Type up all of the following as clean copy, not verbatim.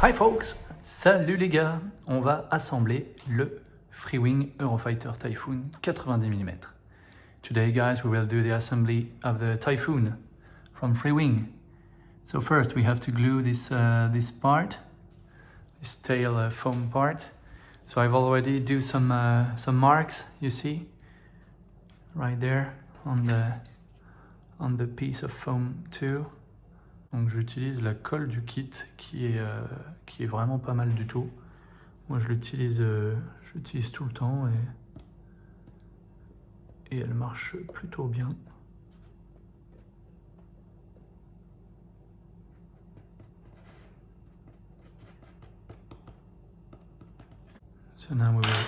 Hi folks, salut les gars, on va assembler le Freewing Eurofighter Typhoon 90mm. Today guys we will do the assembly of the Typhoon from Freewing. So first we have to glue this part, this tail foam part. So I've already do some marks, you see, right there on the piece of foam too. Donc j'utilise la colle du kit qui est vraiment pas mal du tout. Moi je l'utilise tout le temps et elle marche plutôt bien. So now we will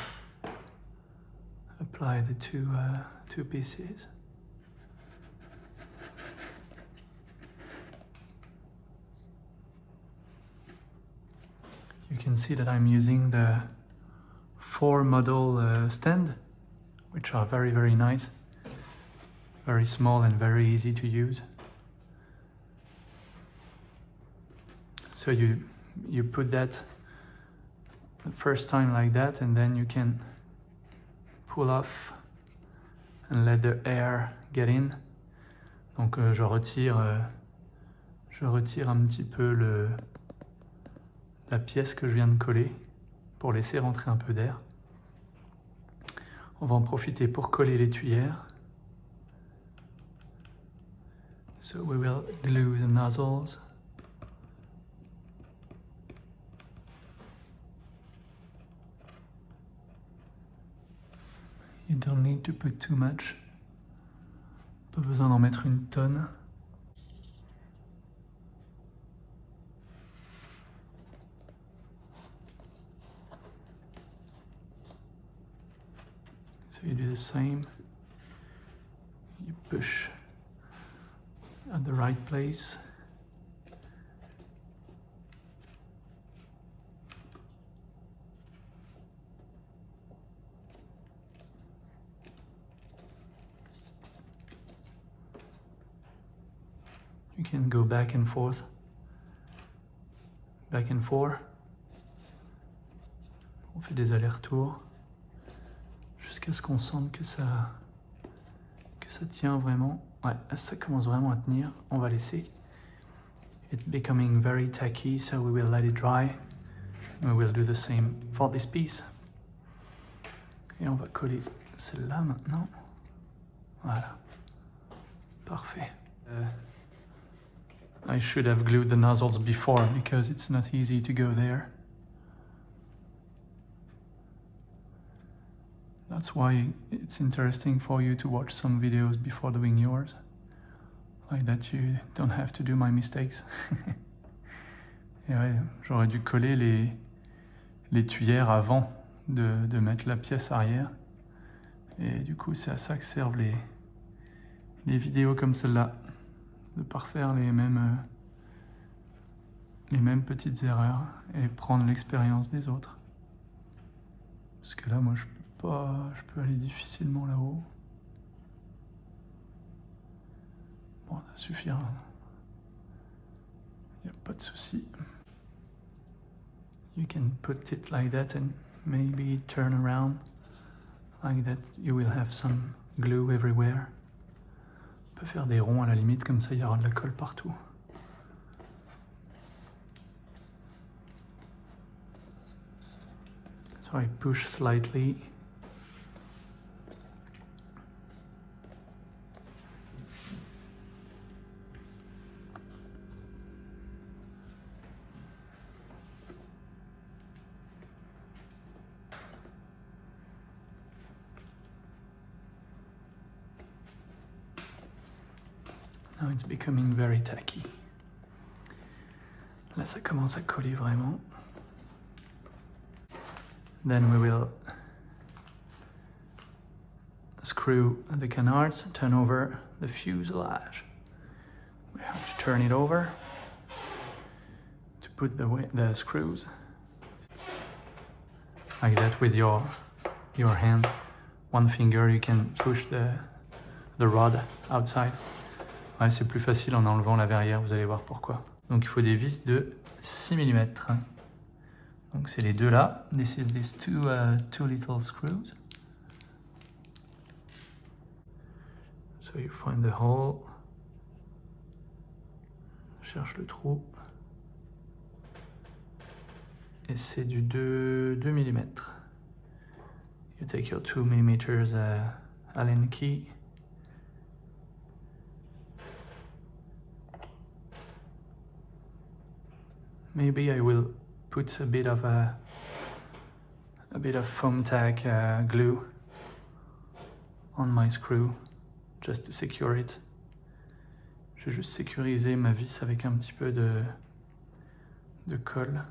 apply the two pieces. You can see that I'm using the 4 model stand, which are very, very nice, very small and very easy to use. So you put that the first time like that, and then you can pull off and let the air get in. Donc je retire un petit peu la pièce que je viens de coller pour laisser rentrer un peu d'air. On va en profiter pour coller les tuyères. So we will glue the nozzles. You don't need to put too much. Pas besoin d'en mettre une tonne. So you do the same. You push at the right place. You can go back and forth. Back and forth. On fait des allers-retours. Jusqu'à ce qu'on sente que ça tient vraiment. Ouais, ça commence vraiment à tenir. On va laisser. It's becoming very tacky, so we will let it dry. We will do the same for this piece. Et on va coller celle-là maintenant. Voilà. Parfait. I should have glued the nozzles before because it's not easy to go there. That's why it's interesting for you to watch some videos before doing yours. Like that you don't have to do my mistakes. Et ouais, j'aurais dû coller les tuyères avant de mettre la pièce arrière. Et du coup, c'est à ça que servent les vidéos comme celle-là. De ne pas refaire les mêmes petites erreurs et prendre l'expérience des autres. Parce que là, moi, je peux aller difficilement là-haut. Bon, ça suffira. Il n'y a pas de souci. You can put it like that and maybe turn around. Like that, you will have some glue everywhere. On peut faire des ronds à la limite, comme ça il y aura de la colle partout. So I push slightly. Now it's becoming very tacky. Là, ça commence à coller vraiment. Then we will screw the canards, turn over the fuselage. We have to turn it over to put the screws. Like that with your hand. One finger you can push the rod outside. Ouais, c'est plus facile en enlevant la verrière, vous allez voir pourquoi. Donc il faut des vis de 6 mm. Donc c'est les deux là. This is these two little screws. So you find the hole. Cherche le trou. Et c'est du 2 mm. You take your 2 mm Allen key. Maybe I will put a bit of foam tack glue on my screw just to secure it. Je vais juste sécuriser ma vis avec un petit peu de colle.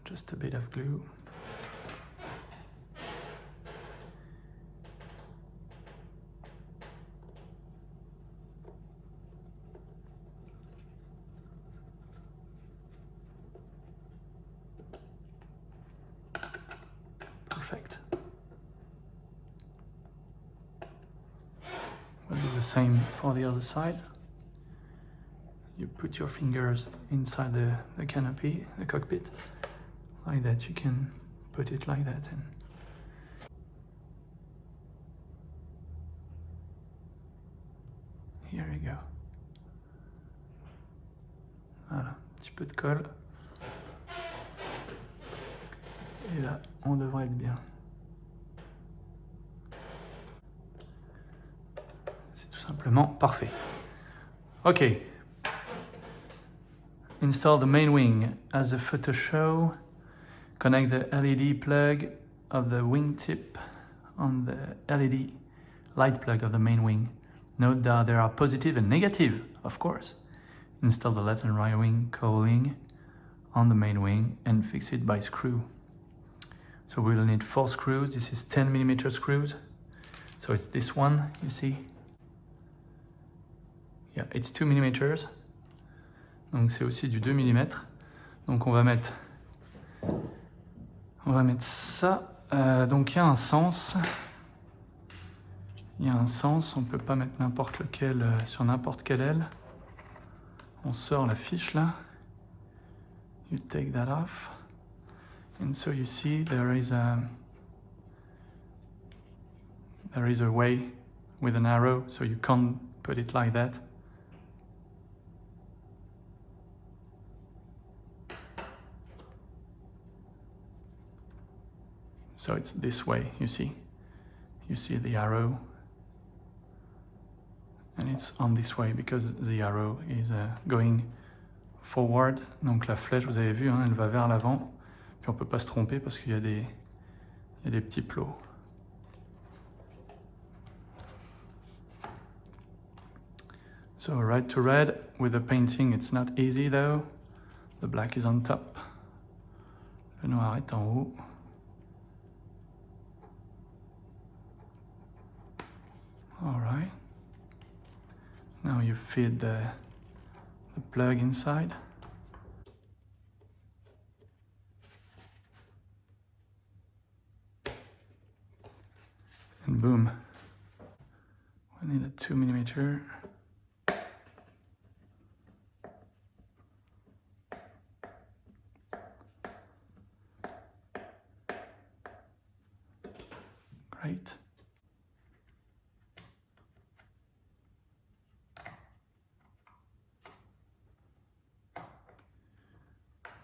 Just a bit of glue. Perfect. We'll do the same for the other side. You put your fingers inside the canopy, the cockpit. Like that, you can put it like that in. Here we go. Voilà, un petit peu de colle. Et là, on devrait être bien. C'est tout simplement parfait. Ok. Install the main wing as a photo show. Connect the LED plug of the wingtip on the LED light plug of the main wing. Note that there are positive and negative, of course. Install the left and right wing cowling on the main wing and fix it by screw. So we will need 4 screws. This is 10 mm screws. So it's this one, you see. Yeah, it's 2 mm. Donc c'est aussi du 2 mm. Donc on va mettre ça. Donc il y a un sens. Il y a un sens. On ne peut pas mettre n'importe lequel sur n'importe quelle aile. On sort la fiche là. You take that off. And so you see there is a way with an arrow. So you can't put it like that. So it's this way, you see. You see the arrow. And it's on this way because the arrow is going forward. Donc la flèche, vous avez vu, hein, elle va vers l'avant. Puis on peut pas se tromper parce qu'il y a des petits plots. So right to red with the painting, it's not easy though. The black is on top. Le noir est en haut. All right. Now you feed the plug inside. And boom. We need a 2 mm. Great.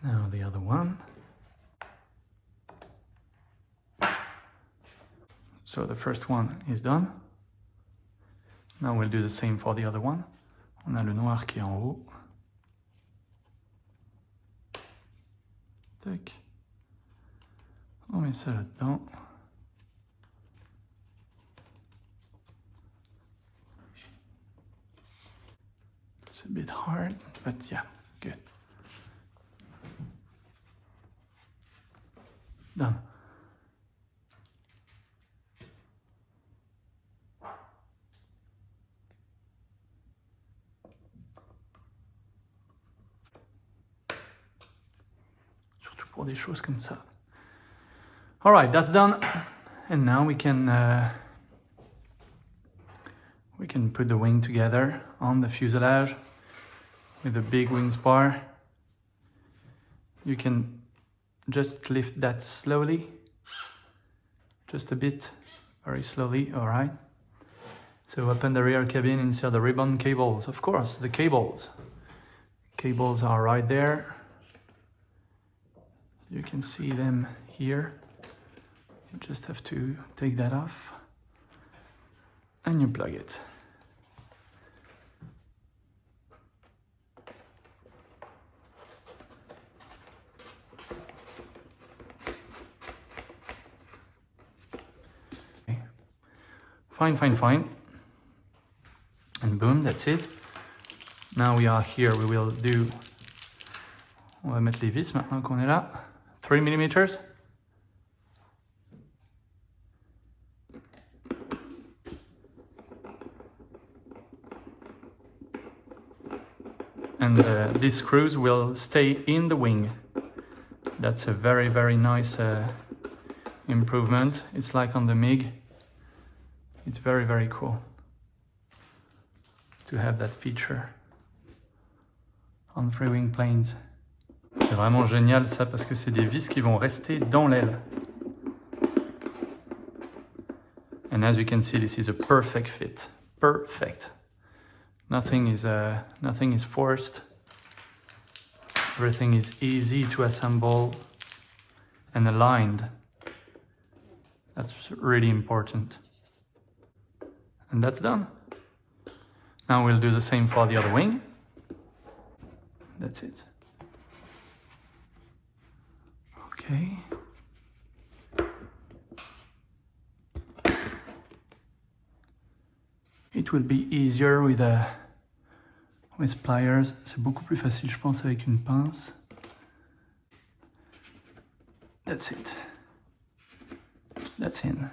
Now the other one. So the first one is done. Now we'll do the same for the other one. On a le noir qui est en haut. Tac. On met ça là-dedans. It's a bit hard, but yeah, good. Done. Surtout pour des choses comme ça. All right, that's done. And now we can put the wing together on the fuselage with the big wing spar. you can just lift that slowly, just a bit, very slowly, all right? So open the rear cabin, insert the ribbon cables, of course, the cables. Cables are right there. You can see them here. You just have to take that off and you plug it. Okay. Fine. And boom, that's it. Now we are here, we will do... On va mettre les vis maintenant qu'on est là. 3 mm. And these screws will stay in the wing. That's a very nice improvement. It's like on the MiG. It's very cool to have that feature on Freewing planes. C'est vraiment génial ça parce que c'est des vis qui vont rester dans l'aile. And as you can see, this is a perfect fit. Perfect. Nothing is forced. Everything is easy to assemble and aligned. That's really important. And that's done. Now we'll do the same for the other wing. That's it. Okay. It will be easier with pliers. C'est beaucoup plus facile, je pense, avec une pince. That's it. That's in.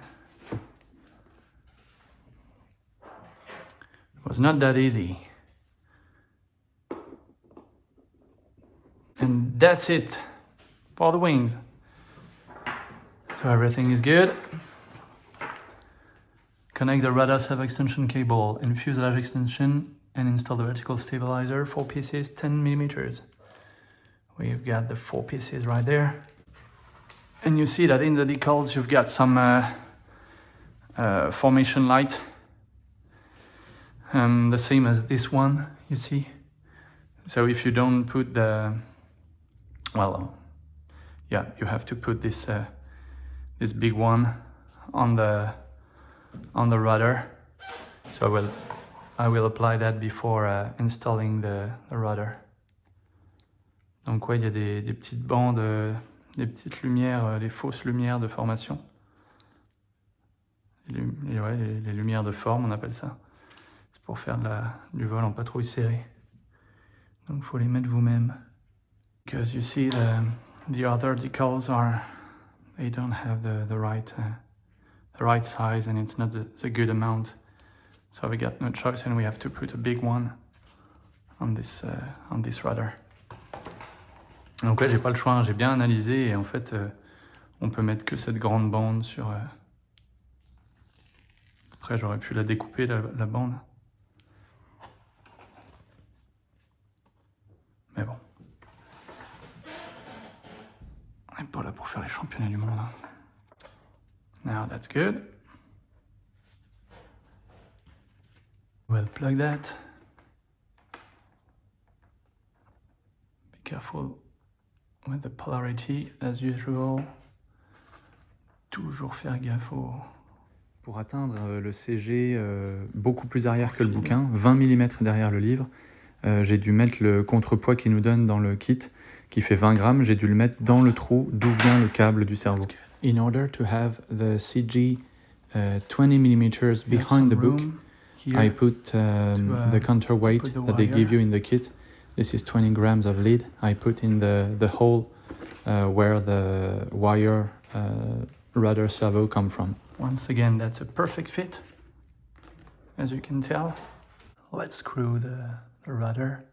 It was not that easy. And that's it for the wings. So everything is good. Connect the radar sub-extension cable and fuselage extension and install the vertical stabilizer, 4 pieces, 10 mm. We've got the 4 pieces right there. And you see that in the decals you've got some formation light. The same as this one, you see. So if you don't put the, well, yeah, you have to put this this big one on the rudder. So I will apply that before installing the rudder. Donc ouais, il y a des petites bandes, des petites lumières, des fausses lumières de formation. Les lumières de forme, on appelle ça. C'est pour faire du vol en patrouille serrée. Donc il faut les mettre vous-même. Because you see the other decals they don't have the right size and it's not the good amount. So we got no choice and we have to put a big one on this rudder. Donc ouais, j'ai pas le choix, hein. J'ai bien analysé et en fait on peut mettre que cette grande bande sur... Après j'aurais pu la découper la bande. Mais bon. On n'est pas là pour faire les championnats du monde. Hein. Now that's good. We'll plug that. Be careful with the polarity as usual. Toujours faire gaffe au... Pour atteindre le CG beaucoup plus arrière que le bouquin, 20 mm derrière le livre, j'ai dû mettre le contrepoids qu'il nous donne dans le kit, qui fait 20 grammes, j'ai dû le mettre dans le trou d'où vient le câble du cerveau. In order to have the CG 20 mm behind the book, I put the counterweight that they give you in the kit. This is 20 grams of lead. I put in the hole where the wire rudder servo come from. Once again, that's a perfect fit, as you can tell. Let's screw the rudder,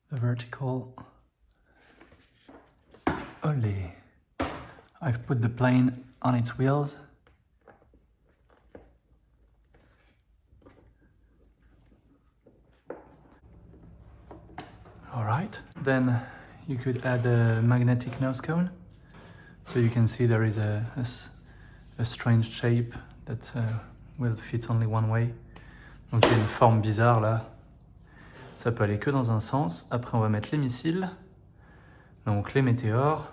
the vertical. Olé. I've put the plane on its wheels. All right, then you could add a magnetic nose cone. So you can see there is a strange shape that will fit only one way. Donc il y a une forme bizarre là. Ça peut aller que dans un sens. Après on va mettre les missiles. Donc les météores.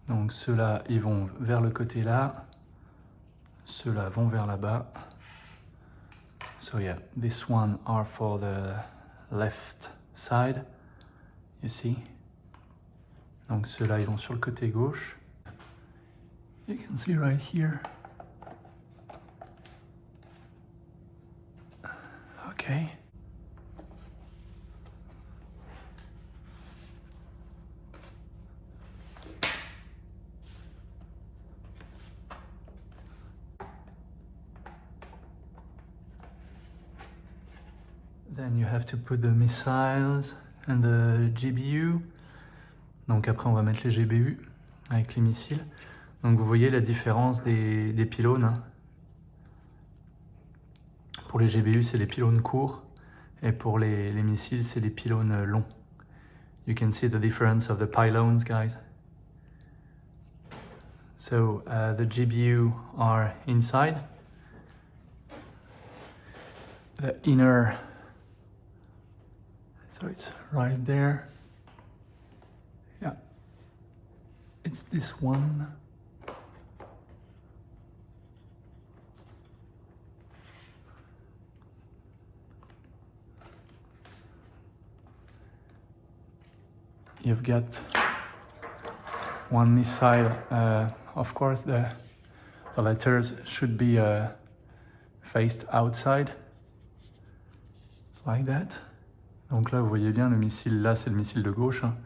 Donc ceux-là ils vont vers le côté là. Ceux-là vont vers là-bas. So yeah, this one are for the left side. You see? Donc ceux-là ils vont sur le côté gauche. You can see right here. Okay. Then you have to put the missiles and the GBU. Donc après on va mettre les GBU avec les missiles. Donc vous voyez la différence des pylônes. Pour les GBU c'est les pylônes courts et pour les missiles c'est les pylônes longs. You can see the difference of the pylons, guys. So the GBU are inside. The inner, so it's right there. Yeah, it's this one. You've got one missile. Of course, the letters should be faced outside, like that. Donc là, vous voyez bien, le missile là, c'est le missile de gauche, hein,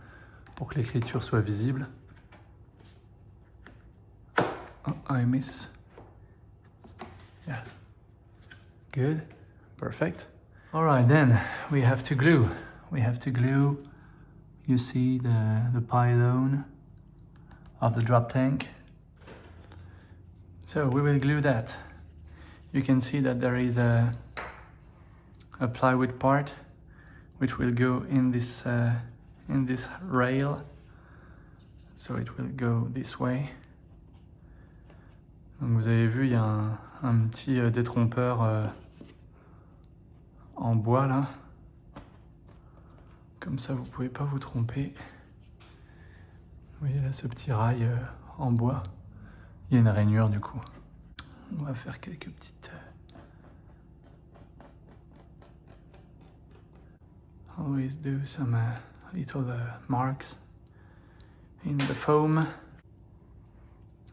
pour que l'écriture soit visible. Oh, I miss. Yeah. Good. Perfect. All right, then we have to glue. We have to glue. You see the pylon of the drop tank. So we will glue that. You can see that there is a plywood part which will go in this rail. So it will go this way. Donc vous avez vu, il y a un petit détrompeur en bois là. Comme ça, vous ne pouvez pas vous tromper. Vous voyez là ce petit rail en bois. Il y a une rainure du coup. On va faire quelques petites... Always do some little marks in the foam.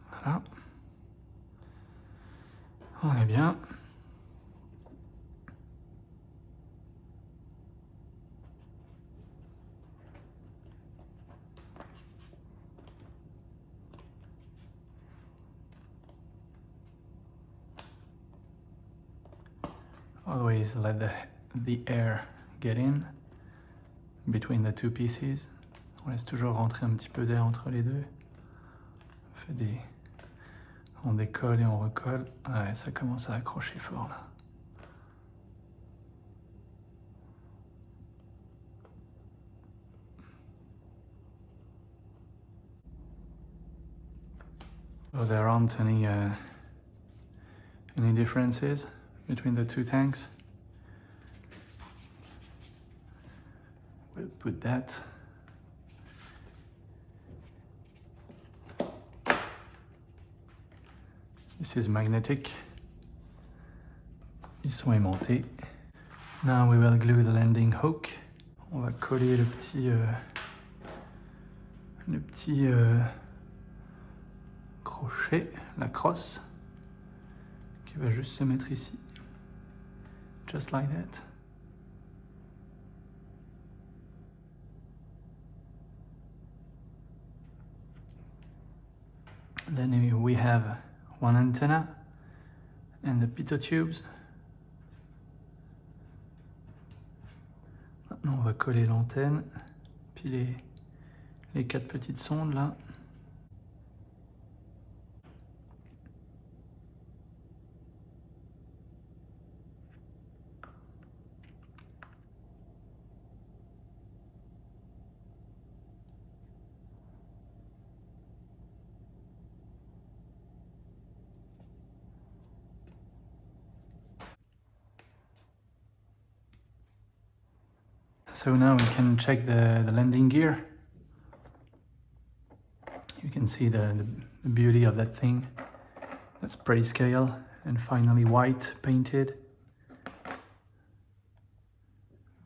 Voilà. On est bien. Always let the air get in between the two pieces. On laisse toujours rentrer un petit peu d'air entre les deux. On décolle et on recolle. Ouais, ça commence à accrocher fort là. So there aren't any differences between the two tanks. We'll put that. This is magnetic. Ils sont aimantés. Now we will glue the landing hook. On va coller le petit crochet, la crosse, qui va juste se mettre ici. Just like that. Then we have one antenna and the pitot tubes. Maintenant on va coller l'antenne, puis les 4 petites sondes là. So now we can check the landing gear. You can see the beauty of that thing. That's pretty scale. And finally white painted.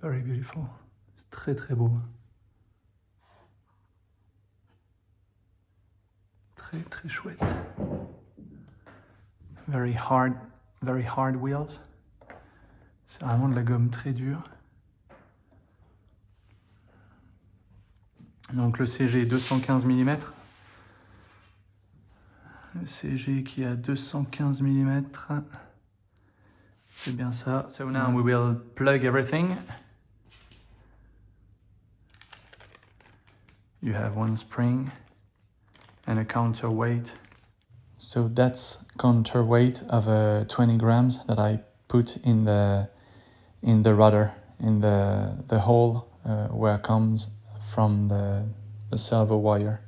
Very beautiful. C'est très très beau. Très très chouette. Very hard wheels. C'est vraiment de la gomme très dure. Donc le CG 215 mm. Le CG qui a 215 mm. C'est bien ça. So now we will plug everything. You have one spring and a counterweight. So that's counterweight of 20 grams that I put in the rudder, in the hole where it comes from the servo wire.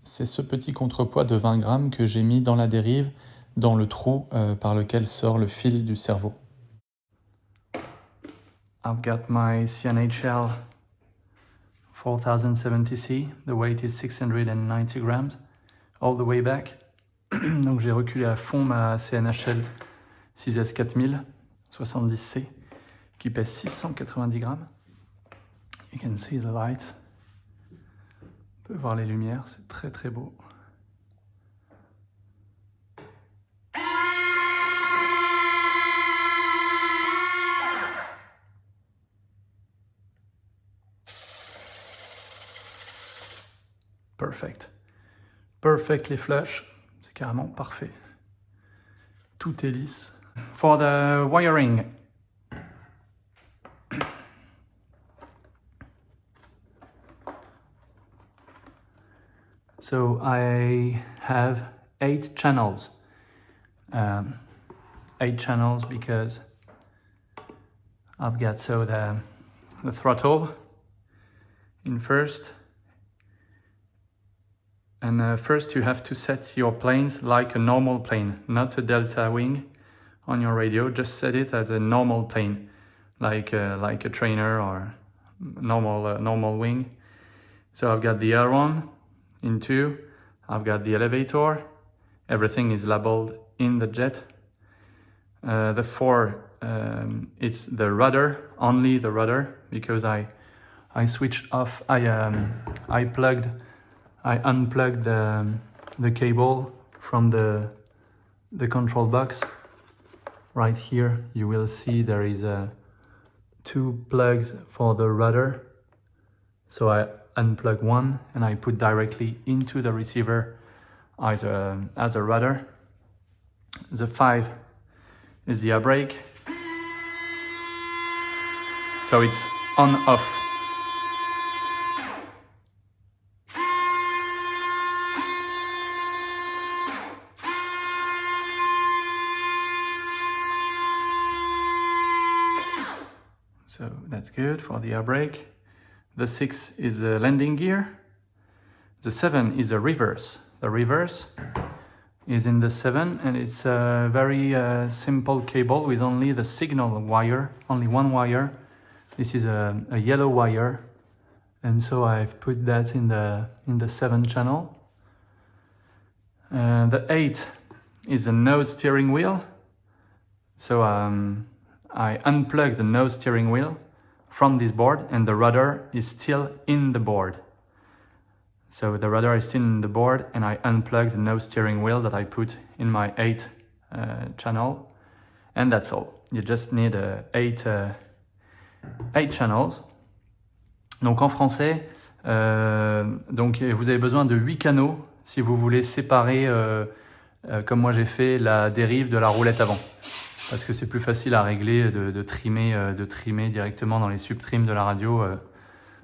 C'est ce petit contrepoids de 20 grammes que j'ai mis dans la dérive, dans le trou par lequel sort le fil du cerveau. I've got my CNHL 4070C, the weight is 690 grams, all the way back. Donc j'ai reculé à fond ma CNHL 6S 4000 70C qui pèse 690 grammes. You can see the light. On peut voir les lumières, c'est très très beau. Perfect. Perfectly flush. C'est carrément parfait. Tout est lisse. For the wiring. So I have 8 channels. 8 channels because I've got the throttle in first. And first you have to set your planes like a normal plane, not a delta wing on your radio. Just set it as a normal plane, like a trainer or normal wing. So I've got the aileron in 2. I've got the elevator. Everything is labeled in the jet. The 4, it's the rudder, only the rudder, because I switched off. I unplugged the cable from the control box. Right here you will see there is 2 plugs for the rudder. So I unplug one and I put directly into the receiver as a rudder. The 5 is the air brake. So it's on off. So that's good for the air brake. The 6 is the landing gear. The 7 is a reverse. The reverse is in the 7 and it's a very simple cable with only the signal wire, only one wire. This is a yellow wire, and so I've put that in the 7 channel. The 8 is a nose steering wheel. So I unplug the nose steering wheel from this board and the rudder is still in the board. So the rudder is still in the board and I unplug the nose steering wheel that I put in my 8 channel, and that's all. You just need 8 channels. Donc en français, donc vous avez besoin de 8 canaux si vous voulez séparer, comme moi j'ai fait, la dérive de la roulette avant. Parce que c'est plus facile à régler de trimer directement dans les subtrims de la radio,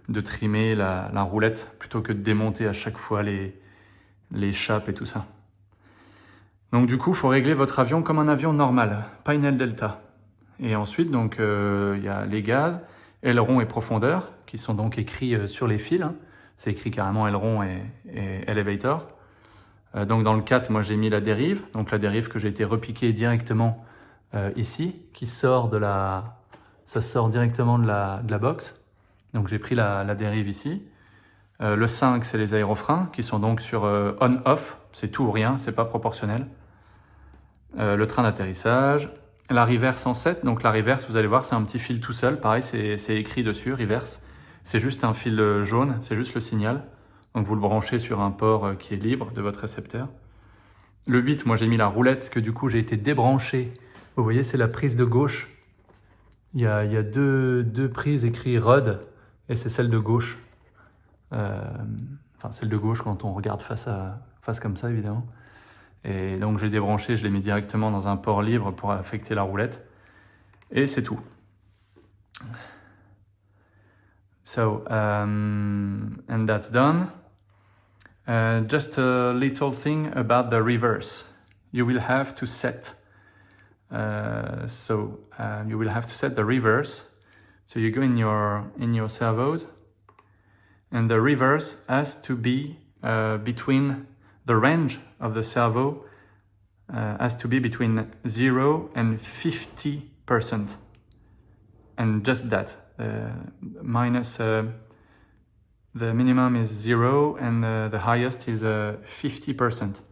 de trimer la roulette plutôt que de démonter à chaque fois les chapes et tout ça. Donc du coup, il faut régler votre avion comme un avion normal, pas une aile delta. Et ensuite, donc il y a les gaz, aileron et profondeur qui sont donc écrits sur les fils. Hein. C'est écrit carrément aileron et elevator. Donc dans le 4, moi j'ai mis la dérive. Donc la dérive que j'ai été repiquée directement ici, qui sort ça sort directement de la box. Donc j'ai pris la dérive ici. Le 5, c'est les aérofreins qui sont donc sur on-off, c'est tout ou rien, c'est pas proportionnel. Le train d'atterrissage, la reverse en 7, donc la reverse, vous allez voir, c'est un petit fil tout seul, pareil, c'est écrit dessus, reverse. C'est juste un fil jaune, c'est juste le signal. Donc vous le branchez sur un port qui est libre de votre récepteur. Le 8, moi j'ai mis la roulette, que du coup j'ai été débranché. Vous voyez, c'est la prise de gauche. Il y a deux prises écrites ROD, et c'est celle de gauche. Enfin, celle de gauche quand on regarde face comme ça, évidemment. Et donc j'ai débranché, je l'ai mis directement dans un port libre pour affecter la roulette. Et c'est tout. So, and that's done. Just a little thing about the reverse. You will have to set. You will have to set the reverse. So you go in your servos, and the reverse has to be between the range of the servo has to be between 0 and 50%, and just that. Minus the minimum is 0 and the highest is 50%.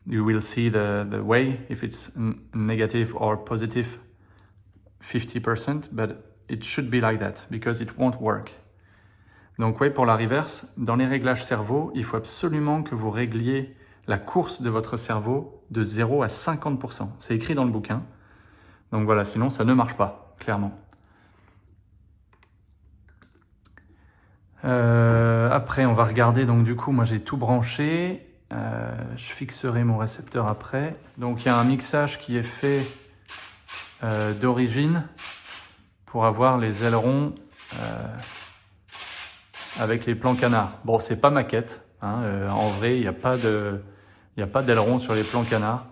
You will see the way if it's negative or positive 50%, but it should be like that because it won't work. Donc oui, pour la reverse, dans les réglages cerveau, il faut absolument que vous régliez la course de votre cerveau de 0 à 50%. C'est écrit dans le bouquin. Donc voilà, sinon ça ne marche pas, clairement. Après, on va regarder, donc du coup, moi j'ai tout branché. Je fixerai mon récepteur après. Donc il y a un mixage qui est fait d'origine pour avoir les ailerons avec les plans canards. Bon, c'est pas maquette, hein, en vrai, il n'y a pas d'aileron sur les plans canards.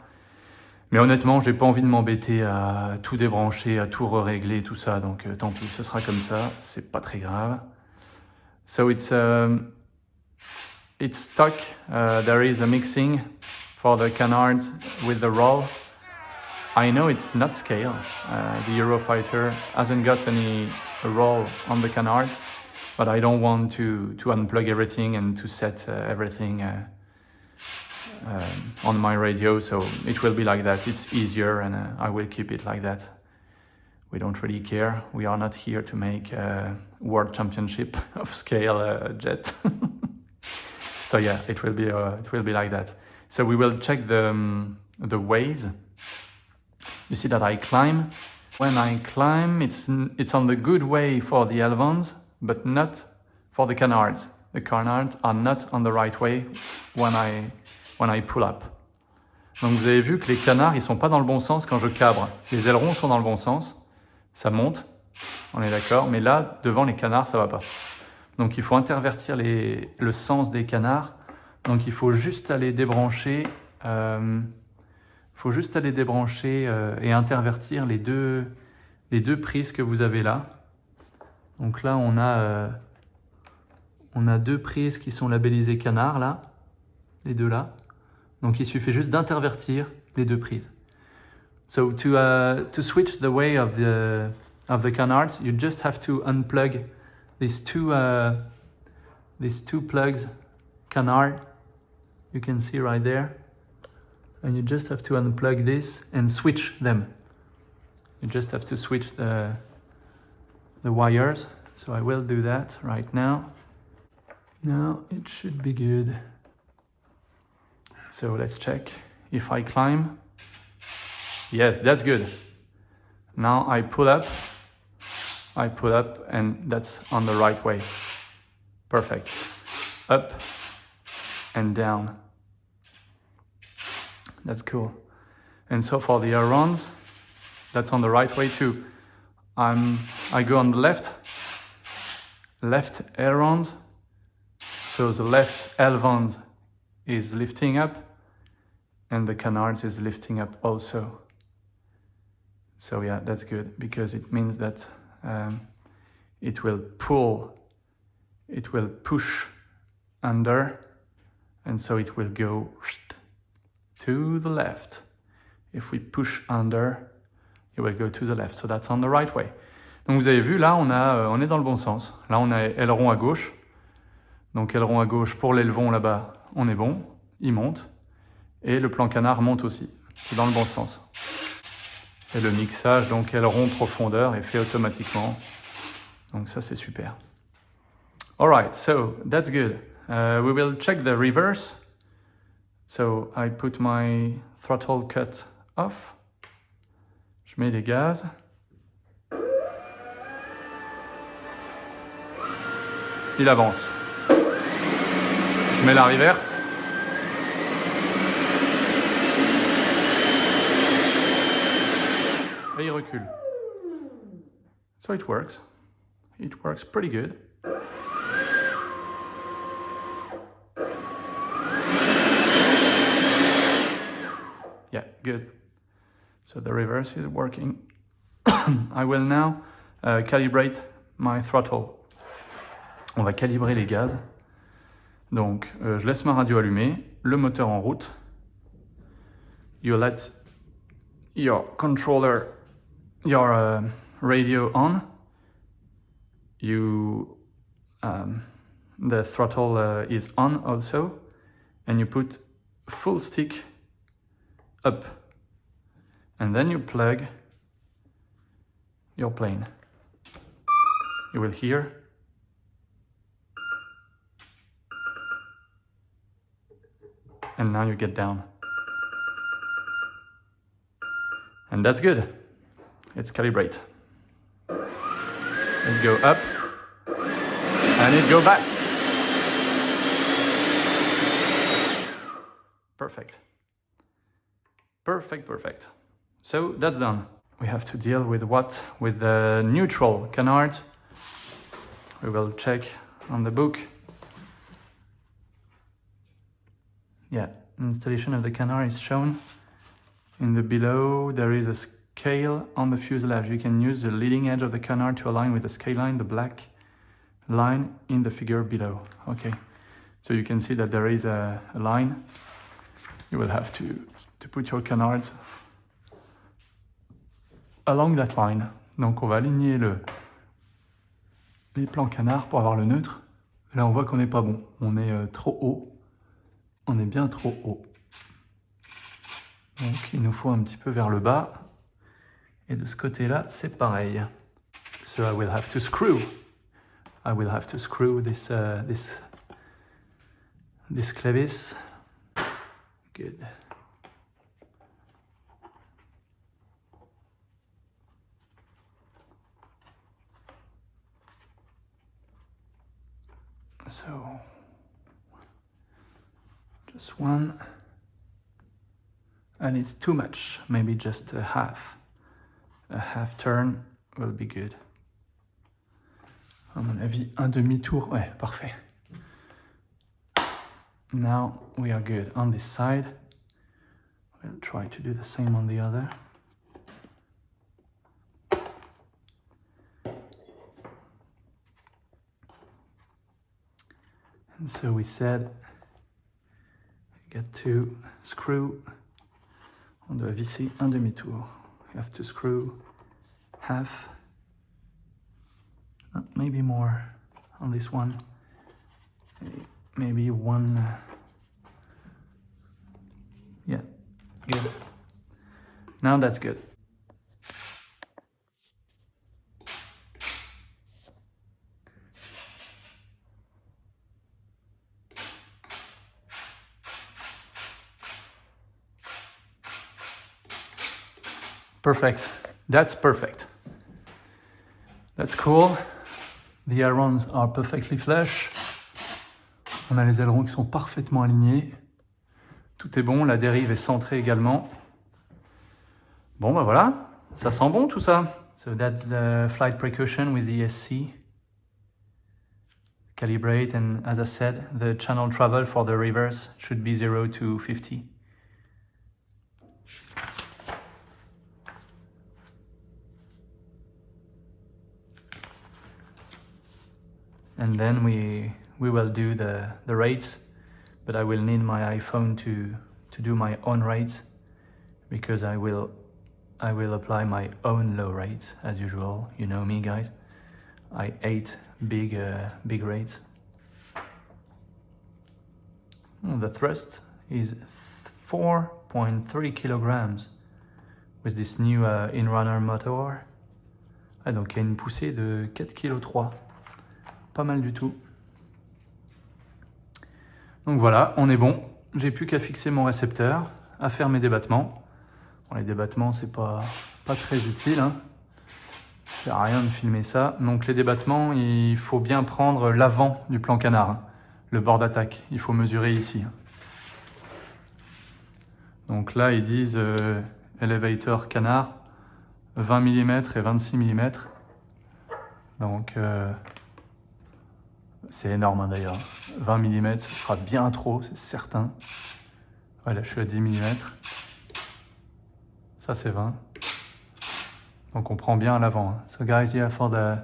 Mais honnêtement, j'ai pas envie de m'embêter à tout débrancher, à tout régler, tout ça. Donc tant pis, ce sera comme ça, c'est pas très grave. So it's stuck. There is a mixing for the canards with the roll. I know it's not scale. The Eurofighter hasn't got any roll on the canards, but I don't want to unplug everything and to set everything on my radio. So it will be like that. It's easier, and I will keep it like that. We don't really care. We are not here to make a world championship of scale jet. So yeah, it will be like that. So we will check the ways. You see that I climb. When I climb, it's on the good way for the elevons, but not for the canards. The canards are not on the right way when I pull up. Donc vous avez vu que les canards, ils sont pas dans le bon sens quand je cabre. Les ailerons sont dans le bon sens. Ça monte, on est d'accord, mais là, devant les canards, ça va pas. Donc il faut intervertir le sens des canards. Donc il faut juste aller débrancher, et intervertir les deux prises que vous avez là. Donc là, on a deux prises qui sont labellisées canard, là, les deux là. Donc il suffit juste d'intervertir les deux prises. So to switch the way of the canards, you just have to unplug these two plugs, canard, you can see right there, and you just have to unplug this and switch them. You just have to switch the wires. So I will do that right now. Now it should be good. So let's check if I climb. Yes, that's good. Now I pull up, and that's on the right way. Perfect. Up and down. That's cool. And so for the ailerons, that's on the right way too. I go on the left ailerons. So the left ailerons is lifting up, and the canards is lifting up also. So yeah, that's good because it means that it will push under, and so it will go to the left. If we push under, it will go to the left. So that's on the right way. Donc vous avez vu, là, on est dans le bon sens. Là, on a aileron à gauche. Donc aileron à gauche pour l'aileron là-bas, on est bon. Il monte. Et le plan canard monte aussi. C'est dans le bon sens. Et le mixage, donc aileron profondeur, est fait automatiquement. Donc ça, c'est super. Alright, so that's good. We will check the reverse. So I put my throttle cut off. Je mets les gaz. Il avance. Je mets la reverse. Et il recule. So it works. It works pretty good. Yeah, good. So the reverse is working. I will now calibrate my throttle. On va calibrer les gaz. Donc, je laisse ma radio allumée, le moteur en route. You let your controller, your radio on. You, the throttle is on also, and you put full stick up, and then you plug your plane. You will hear and now you get down. And that's good. It's calibrate. It go up and it go back. Perfect. Perfect, perfect. So that's done. We have to deal with what? With the neutral canard. We will check on the book. Yeah, installation of the canard is shown. In the below, there is a scale on the fuselage. You can use the leading edge of the canard to align with the scale line, the black line in the figure below. Okay, so you can see that there is a line. You will have to put your canards along that line. Donc on va aligner les plans canards pour avoir le neutre. Là on voit qu'on n'est pas bon. On est trop haut. On est bien trop haut. Donc il nous faut un petit peu vers le bas. Et de ce côté-là, c'est pareil. So I will have to screw. I will have to screw this clevis. Good. So just one, and it's too much, maybe just a half turn will be good. À mon avis, un demi-tour, ouais, parfait. Now we are good on this side. We'll try to do the same on the other. And so we said, get to screw, on doit visser un demi-tour. You have to screw half, maybe more on this one, maybe one, yeah, good. Now that's good. Perfect. That's perfect. That's cool. The ailerons are perfectly flush. On a les ailerons qui sont parfaitement alignés. Tout est bon. La dérive est centrée également. Bon, bah voilà. Ça sent bon tout ça. So that's the flight precaution with the ESC. Calibrate, and as I said, the channel travel for the reverse should be 0 to 50. And then we will do the rates, but I will need my iPhone to do my own rates, because I will I will apply my own low rates as usual. You know me, guys. I hate big rates. The thrust is 4.3 kilograms with this new inrunner METEOR. Ah, donc il y a une poussée de 4,3 kg. Pas mal du tout. Donc voilà, on est bon. J'ai plus qu'à fixer mon récepteur, à faire mes débattements. Bon, les débattements, c'est pas très utile, hein. Ça sert à rien de filmer ça. Donc les débattements, il faut bien prendre l'avant du plan canard, hein. Le bord d'attaque, il faut mesurer ici. Donc là, ils disent elevator canard, 20 mm et 26 mm. Donc c'est énorme, hein, d'ailleurs. 20 mm, ce sera bien trop, c'est certain. Voilà, je suis à 10 mm. Ça, c'est 20. Donc on prend bien à l'avant, hein. So guys, yeah, for the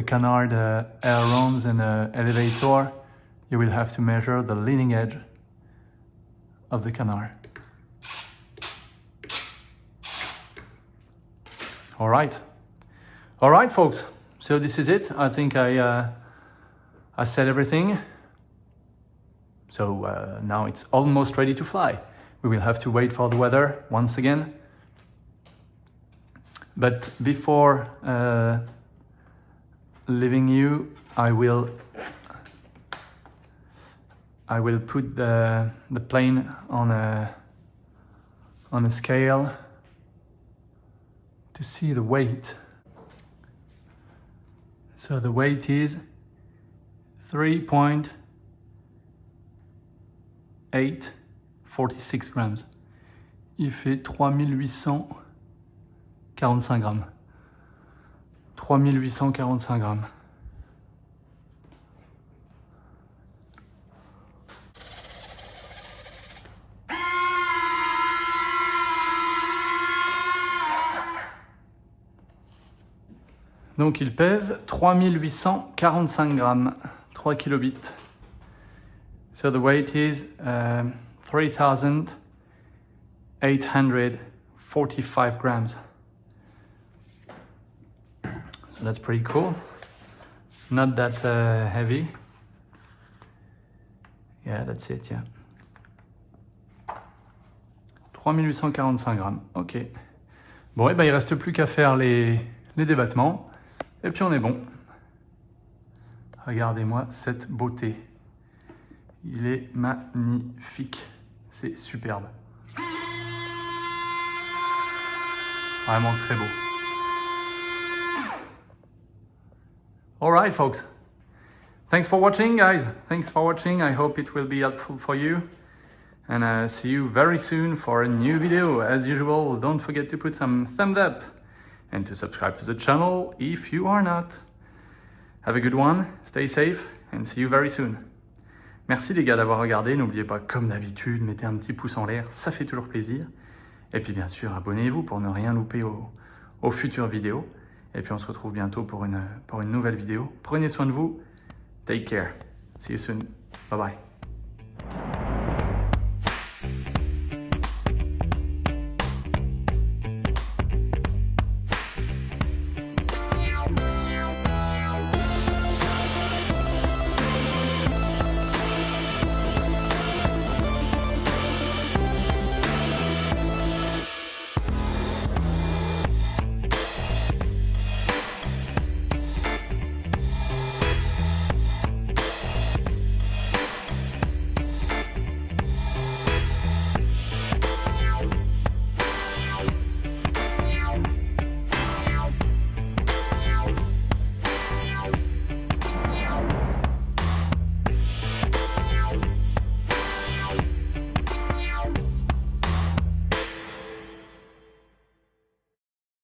canard ailerons and elevator, you will have to measure the leading edge of the canard. All right, folks. So this is it. I think I said everything. So now it's almost ready to fly. We will have to wait for the weather once again. But before leaving you, I will put the plane on a scale to see the weight. So the weight is 3.846 grams. Il fait 3845 grammes. 3845 grammes. Donc il pèse 3845 grammes, 3 kilobits. So the weight is 3,845 grams. So that's pretty cool. Not that heavy. Yeah, that's it, yeah. 3845 grammes, ok. Bon, et ben il reste plus qu'à faire les débattements. Et puis on est bon. Regardez-moi cette beauté. Il est magnifique. C'est superbe. Vraiment très beau. Alright, folks. Thanks for watching, guys. Thanks for watching. I hope it will be helpful for you. And see you very soon for a new video. As usual, don't forget to put some thumbs up and to subscribe to the channel if you are not. Have a good one, stay safe, and see you very soon. Merci les gars d'avoir regardé, n'oubliez pas, comme d'habitude, mettez un petit pouce en l'air, ça fait toujours plaisir. Et puis bien sûr, abonnez-vous pour ne rien louper aux futures vidéos. Et puis on se retrouve bientôt pour une nouvelle vidéo. Prenez soin de vous, take care, see you soon, bye bye.